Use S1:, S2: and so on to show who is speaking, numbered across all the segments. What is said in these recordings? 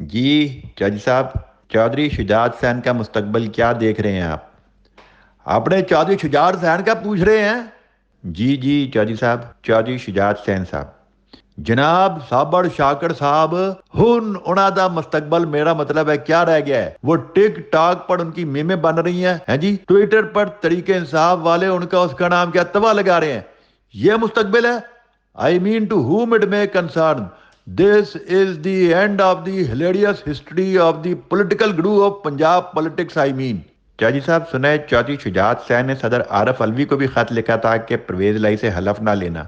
S1: جی جج صاحب، چودھری شجاعت حسین کا مستقبل کیا دیکھ رہے ہیں آپ؟ اپنے چودھری شجاعت حسین کا پوچھ رہے ہیں؟ جی جی چودھری صاحب، چودھری شجاعت حسین صاحب، جناب سابر شاکر صاحب، انہاں دا مستقبل میرا مطلب ہے کیا رہ گیا ہے؟ وہ ٹک ٹاک پر ان کی میمیں بن رہی ہیں جی، ٹویٹر پر طریقہ انصاف والے ان کا اس کا نام کیا توا لگا رہے ہیں، یہ مستقبل ہے؟ I mean to whom it may concern, this is the end of the hilarious history of the political guru of Punjab politics, I mean. Chaudhry صاحب سنیں، چودھری شجاعت حسین نے صدر عارف الوی کو بھی خط لکھا تھا کہ پرویز لائی سے حلف نہ لینا۔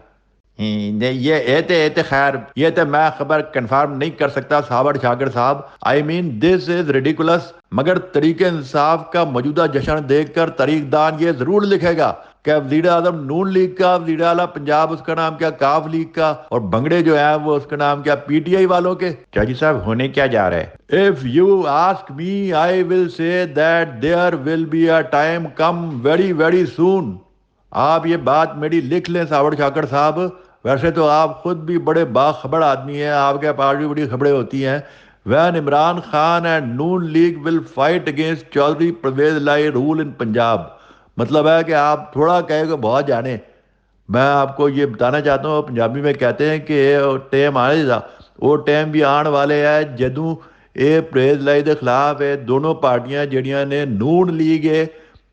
S1: یہ خیر یہ تو میں خبر کنفرم نہیں کر سکتا صابر شاکر صاحب، آئی مین دس از ریڈیکولس، مگر طریق انصاف کا موجودہ جشن دیکھ کر تاریخ دان یہ ضرور لکھے گا کہ وزیر اعظم نون لیگ کا، وزیر اعلیٰ پنجاب اس کا نام کیا کاف لیگ کا، اور بنگڑے جو ہیں وہ اس کا نام کیا پی ٹی آئی والوں کے۔ چاچی صاحب ہونے کیا جا رہا ہے؟ If you ask me, I will say that there will be a time come very very soon. آپ یہ بات میری لکھ لیں صابر شاکر صاحب، ویسے تو آپ خود بھی بڑے باخبر آدمی ہیں، آپ کے پاس بھی بڑی خبریں ہوتی ہیں۔ When Imran Khan and Noon League will fight against Chaudhry Pervez Lai rule in Punjab، مطلب ہے کہ آپ تھوڑا کہے کہ بہت جانے۔ میں آپ کو یہ بتانا چاہتا ہوں، پنجابی میں کہتے ہیں کہ ٹیم آنے دا، وہ ٹیم بھی آن والے ہے جدوں اے پرویز لائی دے خلاف ہے دونوں پارٹیاں جڑیاں نے نون لیگ ہے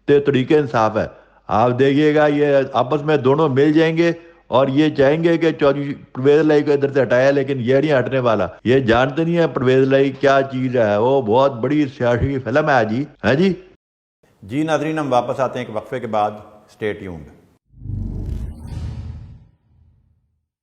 S1: تے طریقہ انصاف ہے، آپ دیکھیے گا یہ آپس میں دونوں مل جائیں گے اور یہ چاہیں گے کہ چودھری پرویز لائی کو ادھر سے ہٹایا، لیکن یہ نہیں ہٹنے والا۔ یہ جانتے نہیں ہے پرویز لائی کیا چیز ہے، وہ بہت بڑی سیاسی فلم ہے جی، ہے جی۔
S2: جی ناظرین، ہم واپس آتے ہیں ایک وقفے کے بعد، اسٹے ٹیونڈ۔